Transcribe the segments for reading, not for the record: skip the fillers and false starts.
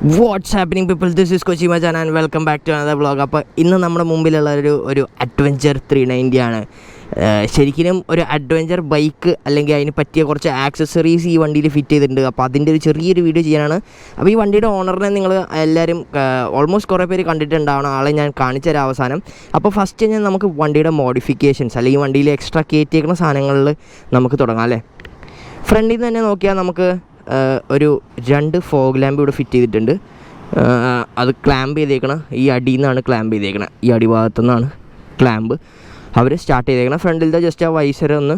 What's happening people, this is Kochi Majan and welcome back to another vlog. അപ്പോൾ ഇന്ന് നമ്മുടെ മുമ്പിലുള്ള ഒരു അഡ്വഞ്ചർ 390 ആണ്. ശരിക്കും ഒരു അഡ്വഞ്ചർ ബൈക്ക് അല്ലെങ്കിൽ അതിന് പറ്റിയ കുറച്ച് ആക്സസറീസ് ഈ വണ്ടിയിൽ ഫിറ്റ് ചെയ്തിട്ടുണ്ട്. അപ്പോൾ അതിൻ്റെ ഒരു ചെറിയൊരു വീഡിയോ ചെയ്യാനാണ്. അപ്പോൾ ഈ വണ്ടിയുടെ ഓണറിനെ നിങ്ങൾ എല്ലാവരും ഓൾമോസ്റ്റ് കുറേ പേര് കണ്ടിട്ടുണ്ടാവണം. ആളെ ഞാൻ കാണിച്ചു തരാം അവസാനം. അപ്പോൾ ഫസ്റ്റ് ഞാൻ നമുക്ക് വണ്ടിയുടെ മോഡിഫിക്കേഷൻസ് അല്ലെങ്കിൽ വണ്ടിയിൽ എക്സ്ട്രാ കയറ്റിയേക്കുന്ന സാധനങ്ങളിൽ നമുക്ക് തുടങ്ങാം അല്ലേ. ഫ്രണ്ടിൽ നിന്ന് തന്നെ നോക്കിയാൽ നമുക്ക് ഒരു 2 ഫോഗ് ലാമ്പ് ഇവിടെ ഫിറ്റ് ചെയ്തിട്ടുണ്ട്. അത് ക്ലാമ്പ് ചെയ്തേക്കണം. ഈ അടിയിൽ നിന്നാണ് ക്ലാമ്പ് ചെയ്തേക്കണം. ഈ അടിഭാഗത്തു നിന്നാണ് ക്ലാമ്പ് അവർ സ്റ്റാർട്ട് ചെയ്തേക്കണം. ഫ്രണ്ടിലത്തെ ജസ്റ്റ് ആ വൈസർ ഒന്ന്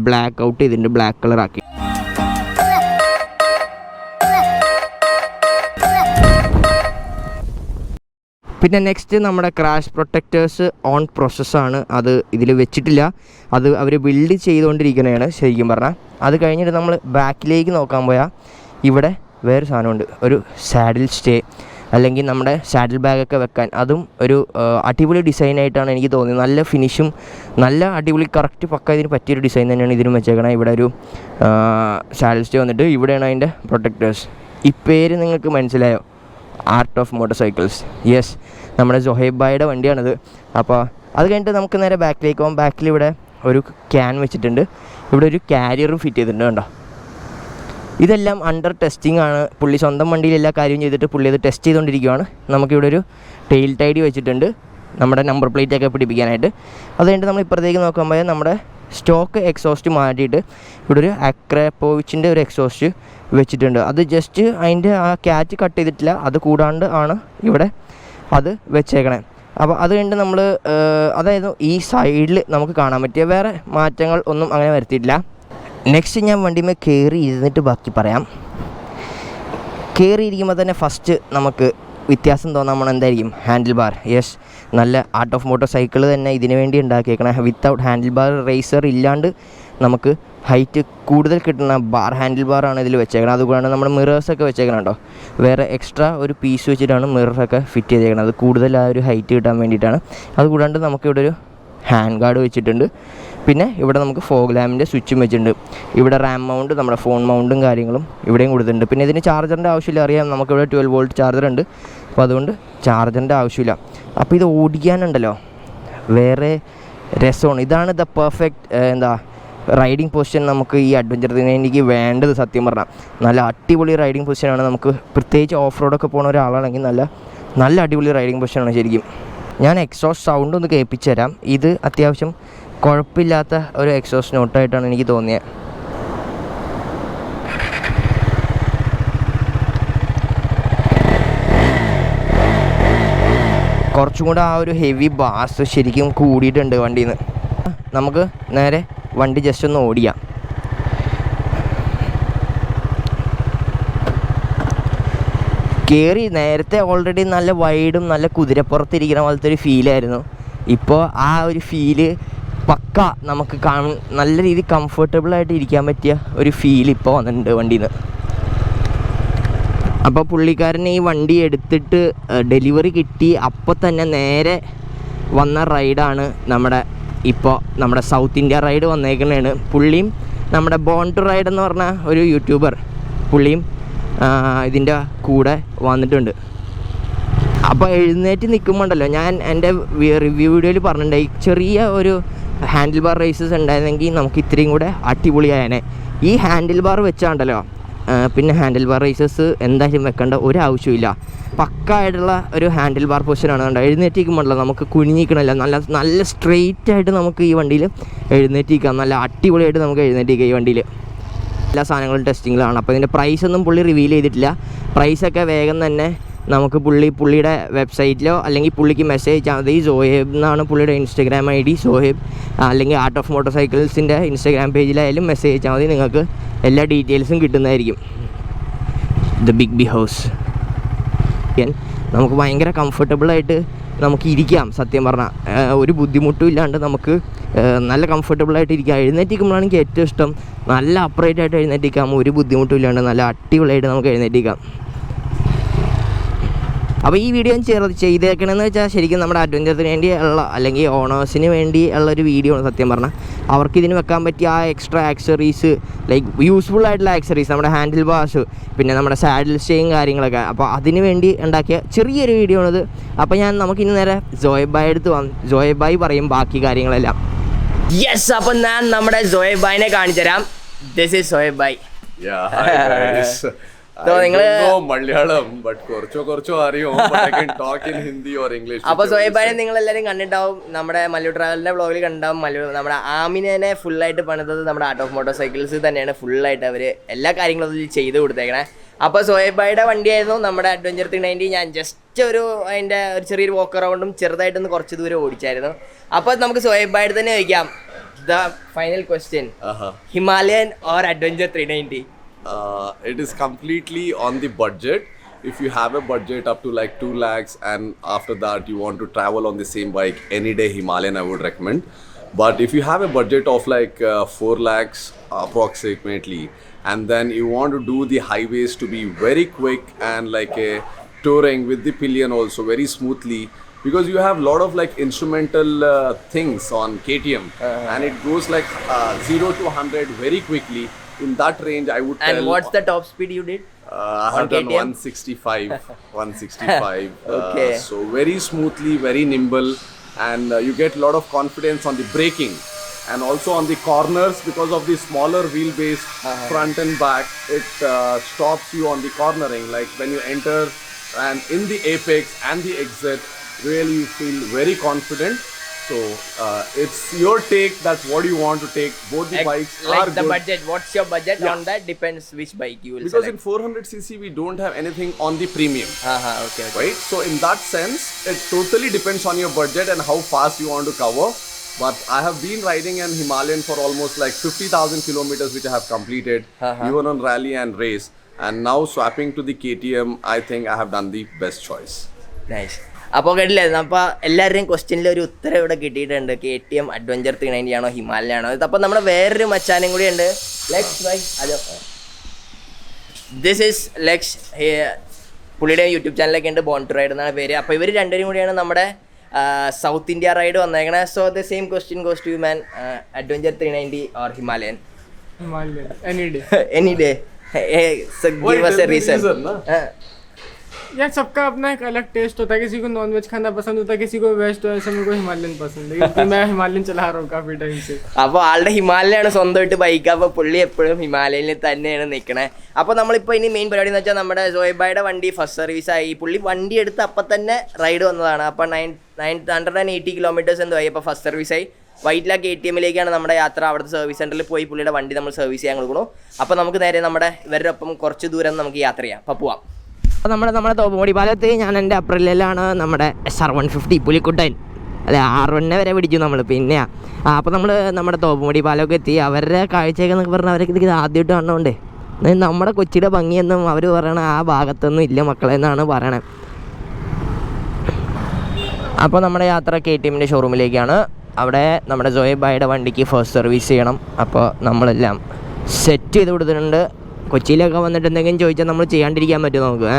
ബ്ലാക്ക് ഔട്ട് ചെയ്തിട്ടുണ്ട്, ബ്ലാക്ക് കളറാക്കി. പിന്നെ നെക്സ്റ്റ് നമ്മുടെ ക്രാഷ് പ്രൊട്ടക്റ്റേഴ്സ് ഓൺ പ്രോസസ്സാണ്. അത് ഇതിൽ വെച്ചിട്ടില്ല, അത് അവർ ബിൽഡ് ചെയ്തുകൊണ്ടിരിക്കുന്നതാണ് ശരിക്കും പറഞ്ഞാൽ. അത് കഴിഞ്ഞിട്ട് നമ്മൾ ബാക്കിലേക്ക് നോക്കാൻ പോയാൽ ഇവിടെ വേറെ സാധനമുണ്ട്, ഒരു സാഡിൽ സ്റ്റേ അല്ലെങ്കിൽ നമ്മുടെ സാഡിൽ ബാഗൊക്കെ വെക്കാൻ. അതും ഒരു അടിപൊളി ഡിസൈനായിട്ടാണ് എനിക്ക് തോന്നിയത്. നല്ല ഫിനിഷും നല്ല അടിപൊളി കറക്റ്റ് പക്ക ഇതിന് പറ്റിയൊരു ഡിസൈൻ തന്നെയാണ് ഇതിനും വെച്ചേക്കണം. ഇവിടെ ഒരു സാഡിൽ സ്റ്റേ വന്നിട്ട് ഇവിടെയാണ് അതിൻ്റെ പ്രൊട്ടക്റ്റേഴ്സ്. ഈ പേര് നിങ്ങൾക്ക് മനസ്സിലായോ? Art of motor cycles. Yes, നമ്മുടെ ജൊഹൈബ് ഭായിയുടെ വണ്ടിയാണിത്. അപ്പോൾ അത് കഴിഞ്ഞിട്ട് നമുക്ക് നേരെ ബാക്കിലേക്ക് പോകാം. ബാക്കിൽ ഇവിടെ ഒരു ക്യാൻ വെച്ചിട്ടുണ്ട്, ഇവിടെ ഒരു കാരിയറും ഫിറ്റ് ചെയ്തിട്ടുണ്ട്. കണ്ടോ, ഇതെല്ലാം അണ്ടർ ടെസ്റ്റിംഗ് ആണ്. പുള്ളി സ്വന്തം വണ്ടിയിൽ എല്ലാ കാര്യവും ചെയ്തിട്ട് പുള്ളി അത് ടെസ്റ്റ് ചെയ്തുകൊണ്ടിരിക്കുകയാണ്. നമുക്കിവിടെ ഒരു ടെയിൽ ടൈഡി വെച്ചിട്ടുണ്ട് നമ്മുടെ നമ്പർ പ്ലേറ്റൊക്കെ പിടിപ്പിക്കാനായിട്ട്. അത് കഴിഞ്ഞിട്ട് നമ്മൾ ഇപ്പുറത്തേക്ക് നോക്കുമ്പോൾ നമ്മുടെ സ്റ്റോക്ക് എക്സോസ്റ്റ് മാറ്റിയിട്ട് ഇവിടെ ഒരു അക്രാപ്പോവിച്ചിൻ്റെ ഒരു എക്സോസ്റ്റ് വെച്ചിട്ടുണ്ട്. അത് ജസ്റ്റ് അതിൻ്റെ ആ ക്യാച്ച് കട്ട് ചെയ്തിട്ടില്ല, അത് കൂടാണ്ട് ആണ് ഇവിടെ അത് വെച്ചേക്കണേ. അപ്പോൾ അത് കഴിഞ്ഞിട്ട് നമ്മൾ അതായത് ഈ സൈഡിൽ നമുക്ക് കാണാൻ പറ്റിയ വേറെ മാറ്റങ്ങൾ ഒന്നും അങ്ങനെ വരുത്തിയിട്ടില്ല. നെക്സ്റ്റ് ഞാൻ വണ്ടിമേ കയറി ഇരുന്നിട്ട് ബാക്കി പറയാം. കയറിയിരിക്കുമ്പോൾ തന്നെ ഫസ്റ്റ് നമുക്ക് വ്യത്യാസം തോന്നാൻ എന്തായിരിക്കും? Handle bar. യെസ്, നല്ല ആർട്ട് ഓഫ് മോട്ടോർ സൈക്കിൾ തന്നെ ഇതിനു വേണ്ടി ഉണ്ടാക്കിയേക്കണം. വിത്തൗട്ട് ഹാൻഡിൽ ബാർ റേസർ ഇല്ലാണ്ട് നമുക്ക് ഹൈറ്റ് കൂടുതൽ കിട്ടുന്ന ബാർ ഹാൻഡിൽ ബാറാണ് ഇതിൽ വെച്ചേക്കണം. അതുകൂടാണ്ട് നമ്മുടെ മിറേഴ്സൊക്കെ വെച്ചേക്കണം. കേട്ടോ, വേറെ എക്സ്ട്രാ ഒരു പീസ് വെച്ചിട്ടാണ് മിററൊക്കെ ഫിറ്റ് ചെയ്തേക്കണം. അത് കൂടുതൽ ആ ഒരു ഹൈറ്റ് കിട്ടാൻ വേണ്ടിയിട്ടാണ്. അതുകൂടാണ്ട് നമുക്കിവിടെ ഒരു ഹാൻഡ് ഗാർഡ് വെച്ചിട്ടുണ്ട്. പിന്നെ ഇവിടെ നമുക്ക് ഫോഗ് ലാമ്പിൻ്റെ സ്വിച്ചും വെച്ചിട്ടുണ്ട്. ഇവിടെ റാം മൗണ്ട്, നമ്മുടെ ഫോൺ മൗണ്ടും കാര്യങ്ങളും ഇവിടെയും കൊടുത്തിട്ടുണ്ട്. പിന്നെ ഇതിന് ചാർജറിൻ്റെ ആവശ്യമില്ല, അറിയാം, നമുക്കിവിടെ 12 വോൾട്ട് ചാർജർ ഉണ്ട്. അപ്പോൾ അതുകൊണ്ട് ചാർജറിൻ്റെ ആവശ്യമില്ല. അപ്പോൾ ഇത് ഓടിക്കാനുണ്ടല്ലോ വേറെ രസമാണ്. ഇതാണ് ദ പെർഫെക്റ്റ് റൈഡിങ് പൊസിഷൻ നമുക്ക് ഈ അഡ്വഞ്ചറിന് എനിക്ക് വേണ്ടത്. സത്യം പറഞ്ഞാൽ നല്ല അടിപൊളി റൈഡിങ് പൊസിഷനാണ്. നമുക്ക് പ്രത്യേകിച്ച് ഓഫ് റോഡൊക്കെ പോകുന്ന ഒരാളാണെങ്കിൽ നല്ല അടിപൊളി റൈഡിങ് പൊസിഷനാണ് ശരിക്കും. ഞാൻ എക്സോസ്റ്റ് സൗണ്ട് ഒന്ന് കേൾപ്പിച്ചു തരാം. ഇത് അത്യാവശ്യം കുഴപ്പമില്ലാത്ത ഒരു എക്സോസ്റ്റ് നോട്ടായിട്ടാണ് എനിക്ക് തോന്നിയത്. കുറച്ചും കൂടെ ആ ഒരു ഹെവി ബാസ് ശരിക്കും കൂടിയിട്ടുണ്ട് വണ്ടിയിൽ നിന്ന്. നമുക്ക് നേരെ വണ്ടി ജസ്റ്റ് ഒന്ന് ഓടിക്കാം. കയറി നേരത്തെ ഓൾറെഡി നല്ല വൈഡും നല്ല കുതിരപ്പുറത്തിരിക്കുന്ന പോലത്തെ ഒരു ഫീലായിരുന്നു. ഇപ്പോൾ ആ ഒരു ഫീല് പക്ക നമുക്ക് നല്ല രീതിയിൽ കംഫർട്ടബിളായിട്ട് ഇരിക്കാൻ പറ്റിയ ഒരു ഫീൽ ഇപ്പോൾ വന്നിട്ടുണ്ട് വണ്ടിയിൽ നിന്ന്. അപ്പോൾ പുള്ളിക്കാരൻ ഈ വണ്ടി എടുത്തിട്ട് ഡെലിവറി കിട്ടി അപ്പോൾ തന്നെ നേരെ വന്ന റൈഡാണ് നമ്മുടെ സൗത്ത് ഇന്ത്യ റൈഡ് വന്നേക്കുന്നതാണ്. പുള്ളിയും നമ്മുടെ ബോൺ ടു റൈഡ് എന്ന് പറഞ്ഞ ഒരു യൂട്യൂബർ, പുള്ളിയും ഇതിൻ്റെ കൂടെ വന്നിട്ടുണ്ട്. അപ്പോൾ എഴുന്നേറ്റ് നിൽക്കുമ്പോണ്ടല്ലോ, ഞാൻ എൻ്റെ റിവ്യൂ വീഡിയോയിൽ പറഞ്ഞിട്ടുണ്ടായി, ചെറിയ ഒരു ഹാൻഡിൽ ബാർ റേസസ് ഉണ്ടായിരുന്നെങ്കിൽ നമുക്ക് ഇത്രയും കൂടെ അടിപൊളിയായനെ. ഈ ഹാൻഡിൽ ബാർ വെച്ചാണ്ടല്ലോ പിന്നെ ഹാൻഡിൽ ബാർ റേസസ് എന്തായാലും വെക്കേണ്ട ഒരാവശ്യമില്ല. പക്കായിട്ടുള്ള ഒരു ഹാൻഡിൽ ബാർ പൊസിഷനാണ്. കണ്ടോ, എഴുന്നേറ്റിരിക്കുമ്പോഴല്ലോ നമുക്ക് കുനിഞ്ഞിക്കണമല്ല, നല്ല സ്ട്രെയിറ്റ് ആയിട്ട് നമുക്ക് ഈ വണ്ടിയിൽ എഴുന്നേറ്റിരിക്കാം. നല്ല അടിപൊളിയായിട്ട് നമുക്ക് എഴുന്നേറ്റിരിക്കാം ഈ വണ്ടിയിൽ. എല്ലാ സാധനങ്ങളും ടെസ്റ്റിങ്ങിലാണ്. അപ്പോൾ ഇതിൻ്റെ പ്രൈസൊന്നും പുള്ളി റിവീൽ ചെയ്തിട്ടില്ല. പ്രൈസൊക്കെ വേഗം തന്നെ നമുക്ക് പുള്ളിയുടെ വെബ്സൈറ്റിലോ അല്ലെങ്കിൽ പുള്ളിക്ക് മെസ്സേജ് അയച്ചാൽ മതി. സോഹേബ് എന്നാണ് പുള്ളിയുടെ ഇൻസ്റ്റാഗ്രാം ID, സോഹേബ്, അല്ലെങ്കിൽ ആർട്ട് ഓഫ് മോട്ടോർ സൈക്കിൾസിൻ്റെ ഇൻസ്റ്റാഗ്രാം പേജിലായാലും മെസ്സേജ് അയച്ചാൽ മതി. നിങ്ങൾക്ക് എല്ലാ ഡീറ്റെയിൽസും കിട്ടുന്നതായിരിക്കും. ദ ബിഗ് ബി ഹൗസ് നമുക്ക് ഭയങ്കര കംഫർട്ടബിളായിട്ട് നമുക്ക് ഇരിക്കാം. സത്യം പറഞ്ഞാൽ ഒരു ബുദ്ധിമുട്ടും ഇല്ലാണ്ട് നമുക്ക് നല്ല കംഫർട്ടബിളായിട്ട് ഇരിക്കാം. എഴുന്നേറ്റിരിക്കുമ്പോഴാണ് എനിക്ക് ഏറ്റവും ഇഷ്ടം. നല്ല അപ്രൈറ്റായിട്ട് എഴുന്നേറ്റിരിക്കാം, ഒരു ബുദ്ധിമുട്ടും ഇല്ലാണ്ട് നല്ല അടിപൊളിയായിട്ട് നമുക്ക് എഴുന്നേറ്റിരിക്കാം. അപ്പോൾ ഈ വീഡിയോ ചെയ്തേക്കണമെന്ന് വെച്ചാൽ ശരിക്കും നമ്മുടെ അഡ്വഞ്ചറിന് വേണ്ടി ഉള്ള അല്ലെങ്കിൽ ഓണേഴ്സിന് വേണ്ടി ഉള്ളൊരു വീഡിയോ ആണ് സത്യം പറഞ്ഞാൽ. അവർക്ക് ഇതിന് വെക്കാൻ പറ്റിയ ആ എക്സ്ട്രാ ആക്സറീസ് ലൈക്ക് യൂസ്ഫുൾ ആയിട്ടുള്ള ആക്സറീസ്, നമ്മുടെ ഹാൻഡിൽ ബാർസ്, പിന്നെ നമ്മുടെ സാഡിൽ സ്റ്റേയും കാര്യങ്ങളൊക്കെ, അപ്പോൾ അതിന് വേണ്ടി ഉണ്ടാക്കിയ ചെറിയൊരു വീഡിയോ ആണിത്. അപ്പോൾ നമുക്കിന്ന് നേരെ സോയബ് ഭായ് അടുത്ത് സോയബ് ഭായ് പറയും ബാക്കി കാര്യങ്ങളെല്ലാം. യെസ്, അപ്പം ഞാൻ നമ്മുടെ സോയബ് ഭായിനെ കാണിച്ചു തരാം. This is Soyab bhai. Malayalam, but കുറച്ചോ അറിയോ, but I can talk in Hindi or English. അപ്പോൾ സോയബ് ഭായിനെ നിങ്ങൾ എല്ലാവരും കണ്ടിട്ടുണ്ടാവും, നമ്മുടെ മല്ലു ട്രാവലിൻ്റെ വ്ളോഗിൽ കണ്ടിട്ടുണ്ടാവും. നമ്മുടെ ആമിനെ ഫുള്ളായിട്ട് പണിതത് നമ്മുടെ ആർട്ട് ഓഫ് മോട്ടോർ സൈക്കിൾസ് തന്നെയാണ്. ഫുള്ളായിട്ട് അവർ എല്ലാ കാര്യങ്ങളും അതിൽ ചെയ്ത് കൊടുത്തേക്കണേ. അപ്പോൾ സോയബ് ഭായിയുടെ വണ്ടിയായിരുന്നു നമ്മുടെ അഡ്വഞ്ചർ 390. ഞാൻ ജസ്റ്റ് അതിൻ്റെ ഒരു ചെറിയൊരു വോക്ക് അറൗണ്ടും ചെറുതായിട്ടൊന്ന് കുറച്ച് ദൂരം ഓടിച്ചായിരുന്നു. അപ്പോൾ നമുക്ക് സോയബ് ഭായിയുടെ തന്നെ ചോദിക്കാം, the final question, Himalayan or adventure 390? It is completely on the budget. If you have a budget up to like 2 lakhs and after that you want to travel on the same bike, any day Himalayan I would recommend. But if you have a budget of like 4 lakhs approximately, and then you want to do the highways to be very quick and like a touring with the pillion also very smoothly, because you have lot of like instrumental things on KTM, and it goes like 0 to 100 very quickly. In that range, I would tell. And what's the top speed you did? I have done 165. 165. Okay. So very smoothly, very nimble, and you get a lot of confidence on the braking, and also on the corners because of the smaller wheelbase front and back. It stops you on the cornering, like when you enter and in the apex and the exit. Really, you feel very confident. So it's your take that what you want to take. Both the bikes like are the good. budget. What's your budget on that? Depends which bike you will because select. in 400cc we don't have anything on the premium. Okay. Right? So in that sense, it totally depends on your budget and how fast you want to cover. But I have been riding an Himalayan for almost like 50,000 kilometers, which I have completed even on rally and race. And now swapping to the KTM, I think I have done the best choice. Nice. അപ്പോൾ കേട്ടില്ലേ, അപ്പോൾ എല്ലാവരുടെയും ക്വസ്റ്റ്യനിൽ ഒരു ഉത്തരം ഇവിടെ കിട്ടിയിട്ടുണ്ട്. KTM adventure 390 ആണോ ഹിമാലയ ആണോ? അപ്പോൾ നമ്മുടെ വേറൊരു മച്ചാനും കൂടി ഉണ്ട്, ലെക്സ് ബൈ. Hello, this is Lex. പുള്ളിയുടെ യൂട്യൂബ് ചാനലൊക്കെ ഉണ്ട്, ബോൺ ടു റൈഡ് എന്നാണ് പേര്. അപ്പോൾ ഇവർ രണ്ടുപേരും കൂടിയാണ് നമ്മുടെ സൗത്ത് ഇന്ത്യ റൈഡ് വന്നേക്കണേ. So the same question goes to you man, adventure 390 or Himalayan? Himalayan, any day. Any day. So give us a reason. यार सबका अपना एक अलग टेस्ट होता है. किसी को नॉनवेज खाना पसंद होता है, किसी को वेज. तो ऐसे मेरे को हिमालयन पसंद है, क्योंकि मैं हिमालयन चला रहा हूँ काफ़ी टाइम से. അപ്പോൾ ആളുടെ ഹിമാലയാണ് സ്വന്തമായിട്ട് ബൈക്ക്. അപ്പോൾ പുള്ളി എപ്പോഴും ഹിമാലയനിൽ തന്നെയാണ് നിൽക്കണേ. അപ്പോൾ നമ്മളിപ്പോൾ ഇനി മെയിൻ പരിപാടി എന്ന് വെച്ചാൽ നമ്മുടെ സോയബ് ഭായിയുടെ വണ്ടി ഫസ്റ്റ് സർവീസായി. പുള്ളി വണ്ടി എടുത്ത് അപ്പം തന്നെ റൈഡ് വന്നതാണ്. അപ്പോൾ 980 കിലോമീറ്റേഴ്സ് എന്തായി, അപ്പോൾ ഫസ്റ്റ് സർവീസായി. വൈറ്റില KTMലേക്കാണ് നമ്മുടെ യാത്ര. അവിടുത്തെ സർവീസ് സെൻറ്ററിൽ പോയി പുള്ളിയുടെ വണ്ടി നമ്മൾ സർവീസ് ചെയ്യാൻ കൊടുക്കണം. അപ്പോൾ നമുക്ക് നേരെ നമ്മുടെ ഇവരുടെ ഒപ്പം കുറച്ച് ദൂരം നമുക്ക് യാത്ര ചെയ്യാം. അപ്പോൾ പോവാം. അപ്പോൾ നമ്മുടെ തോപ്പുമൂടി പാലത്ത് ഞാൻ എൻ്റെ അപ്രിലാണ് നമ്മുടെ SR150 പുലിക്കുട്ടൻ, അതെ R1 വരെ പിടിച്ചു നമ്മൾ. പിന്നെ അപ്പോൾ നമ്മുടെ തോപ്പുമൂടി പാലമൊക്കെ എത്തി. അവരുടെ കാഴ്ചയൊക്കെ എന്നൊക്കെ പറഞ്ഞാൽ അവരൊക്കെ ഇത് ആദ്യമായിട്ട് കാണുന്നുണ്ട്. നമ്മുടെ കൊച്ചിയുടെ ഭംഗിയൊന്നും അവർ പറയണ ആ ഭാഗത്തൊന്നും ഇല്ല മക്കളെ എന്നാണ് പറയണത്. അപ്പോൾ നമ്മുടെ യാത്ര KTMൻ്റെ ഷോറൂമിലേക്കാണ്. അവിടെ നമ്മുടെ സോയബ് ഭായിയുടെ വണ്ടിക്ക് ഫസ്റ്റ് സർവീസ് ചെയ്യണം. അപ്പോൾ നമ്മളെല്ലാം സെറ്റ് ചെയ്ത് കൊടുത്തിട്ടുണ്ട്. കൊച്ചിയിലൊക്കെ വന്നിട്ട് എന്തെങ്കിലും ചോദിച്ചാൽ നമ്മൾ ചെയ്യാണ്ടിരിക്കാൻ പറ്റും നമുക്ക്.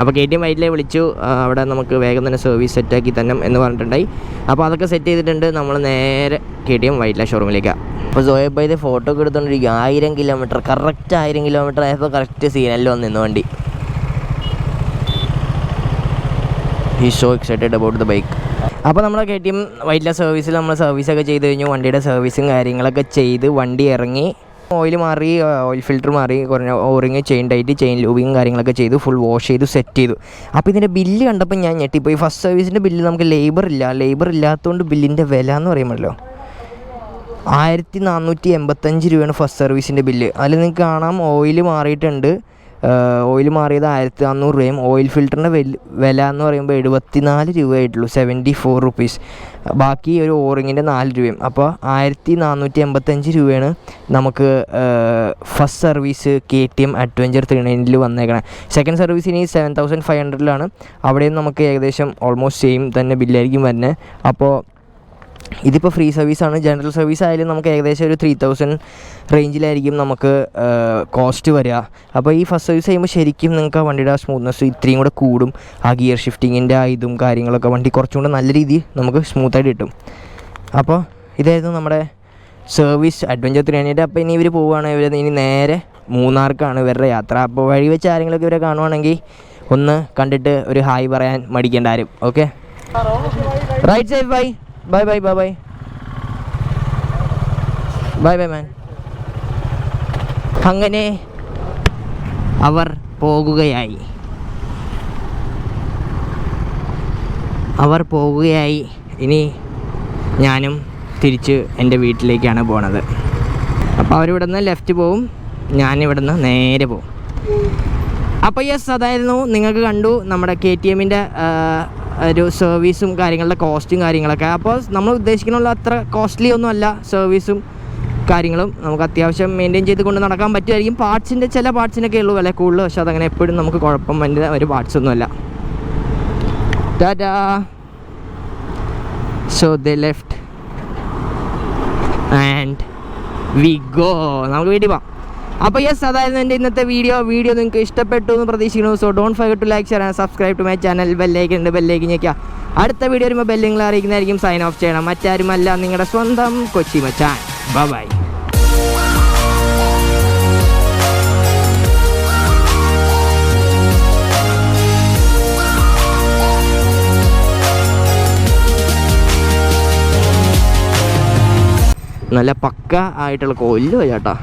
അപ്പോൾ KTM വൈറ്റിലെ വിളിച്ചു, അവിടെ നമുക്ക് വേഗം തന്നെ സർവീസ് സെറ്റാക്കി തന്നെ എന്ന് പറഞ്ഞിട്ടുണ്ടായി. അപ്പോൾ അതൊക്കെ സെറ്റ് ചെയ്തിട്ടുണ്ട്. നമ്മൾ നേരെ KTM വൈറ്റിലെ ഷോറൂമിലേക്കാണ്. അപ്പോൾ സോയബ് ഭായിയുടെ ഫോട്ടോ ഒക്കെ എടുത്തുകൊണ്ടിരിക്കും. 1000 കിലോമീറ്റർ, കറക്റ്റ് 1000 കിലോമീറ്റർ ആയപ്പോൾ കറക്റ്റ് സീനല്ലോ നിന്ന് വണ്ടി. He so excited about the bike. അപ്പോൾ നമ്മുടെ KTM വൈറ്റിലെ സർവീസിൽ നമ്മൾ സർവീസൊക്കെ ചെയ്ത് കഴിഞ്ഞു. വണ്ടിയുടെ സർവീസും കാര്യങ്ങളൊക്കെ ചെയ്ത് വണ്ടി ഇറങ്ങി. ഓയിൽ മാറി, ഓയിൽ ഫിൽറ്റർ മാറി, കുറഞ്ഞ ഓറിങ്, ചെയിൻ ടൈറ്റ്, ചെയിൻ ലൂബിങ്ങും കാര്യങ്ങളൊക്കെ ചെയ്തു. ഫുൾ വാഷ് ചെയ്തു, സെറ്റ് ചെയ്തു. അപ്പോൾ ഇതിൻ്റെ ബില്ല് കണ്ടപ്പോൾ ഞാൻ ഞെട്ടിപ്പോയി. ഫസ്റ്റ് സർവീസിൻ്റെ ബില്ല് നമുക്ക് ലേബർ ഇല്ലാത്തതുകൊണ്ട് ബില്ലിൻ്റെ വില എന്ന് പറയുമല്ലോ 1485 രൂപയാണ് ഫസ്റ്റ് സർവീസിൻ്റെ ബില്ല്. അതിൽ നിങ്ങൾക്ക് കാണാം ഓയിൽ മാറിയിട്ടുണ്ട്. ഓയിൽ മാറിയത് 1400 രൂപയും ഓയിൽ ഫിൽറ്ററിൻ്റെ വില എന്ന് പറയുമ്പോൾ 74 രൂപയായിട്ടുള്ളൂ, 74 റുപ്പീസ്. ബാക്കി ഒരു ഓറിങ്ങിൻ്റെ 4 രൂപയും. അപ്പോൾ 1485 രൂപയാണ് നമുക്ക് ഫസ്റ്റ് സർവീസ് KTM അഡ്വഞ്ചർ 390 വന്നേക്കണേ. സെക്കൻഡ് സർവീസ് ഇനി 7500 അവിടെയും നമുക്ക് ഏകദേശം ഓൾമോസ്റ്റ് സെയിം തന്നെ ബില്ലായിരിക്കും വരുന്നത്. അപ്പോൾ ഇതിപ്പോൾ ഫ്രീ സർവീസാണ്. ജനറൽ സർവീസ് ആയാലും നമുക്ക് ഏകദേശം ഒരു 3000 റേഞ്ചിലായിരിക്കും നമുക്ക് കോസ്റ്റ് വരിക. അപ്പോൾ ഈ ഫസ്റ്റ് സർവീസ് ചെയ്യുമ്പോൾ ശരിക്കും നിങ്ങൾക്ക് ആ വണ്ടിയുടെ സ്മൂത്ത്നെസ് ഇത്രയും കൂടെ കൂടും. ആ ഗിയർ ഷിഫ്റ്റിങ്ങിൻ്റെ ആ ഇതും കാര്യങ്ങളൊക്കെ വണ്ടി കുറച്ചും കൂടെ നല്ല രീതിയിൽ നമുക്ക് സ്മൂത്തായിട്ട് കിട്ടും. അപ്പോൾ ഇതായിരുന്നു നമ്മുടെ സർവീസ് അഡ്വഞ്ചർ 300. അപ്പോൾ ഇനി ഇവർ പോവുകയാണ്, ഇനി നേരെ മൂന്നാർക്കാണ് ഇവരുടെ യാത്ര. അപ്പോൾ വഴി വെച്ച് ആരെങ്കിലുമൊക്കെ ഇവരെ കാണുവാണെങ്കിൽ ഒന്ന് കണ്ടിട്ട് ഒരു ഹായ് പറയാൻ മടിക്കേണ്ട ആരും. Okay, right side bye bye bye bye bye bye bye man. അങ്ങനെ അവർ പോകുകയായി. ഇനി ഞാനും തിരിച്ച് എൻ്റെ വീട്ടിലേക്കാണ് പോണത്. അപ്പോൾ അവരിവിടെ നിന്ന് ലെഫ്റ്റ് പോവും, ഞാനിവിടെ നിന്ന് നേരെ പോവും. അപ്പോൾ യെസ്, അതായിരുന്നു നിങ്ങൾക്ക് കണ്ടു നമ്മുടെ KTM-ൻ്റെ ഒരു സർവീസും കാര്യങ്ങളുടെ കോസ്റ്റും കാര്യങ്ങളൊക്കെ. അപ്പോൾ നമ്മൾ ഉദ്ദേശിക്കുന്ന അത്ര കോസ്റ്റ്ലി ഒന്നും അല്ല സർവീസും കാര്യങ്ങളും. നമുക്ക് അത്യാവശ്യം മെയിൻറ്റെയിൻ ചെയ്ത് കൊണ്ട് നടക്കാൻ പറ്റുമായിരിക്കും. ചില പാർട്സിനൊക്കെ ഉള്ളൂ വില കൂടുതൽ, പക്ഷെ അതങ്ങനെ എപ്പോഴും നമുക്ക് കുഴപ്പം വേണ്ട ഒരു പാർട്സൊന്നുമല്ല. Tata. So they left and we go. നമുക്ക് വീട്ടിൽ പോവാം. അപ്പോൾ യെസ്, അതായിരുന്നു എൻ്റെ ഇന്നത്തെ വീഡിയോ നിങ്ങൾക്ക് ഇഷ്ടപ്പെട്ടു എന്ന് പ്രതീക്ഷിക്കുന്നു. So don't forget to like, share and subscribe to my channel. ബെല്ലേക്ക് ഞെക്കുക. അടുത്ത വീഡിയോ വരുമ്പോൾ ബെല്ലിങ്ങൾ അറിയിക്കുന്നതായിരിക്കും. സൈൻ ഓഫ് ചെയ്യണം. മറ്റാരുമല്ല, നിങ്ങളുടെ സ്വന്തം കൊച്ചി മച്ചാൻ. ബൈ. നല്ല പക്ക ആയിട്ടുള്ള കൊല്ലോ ചേട്ടാ.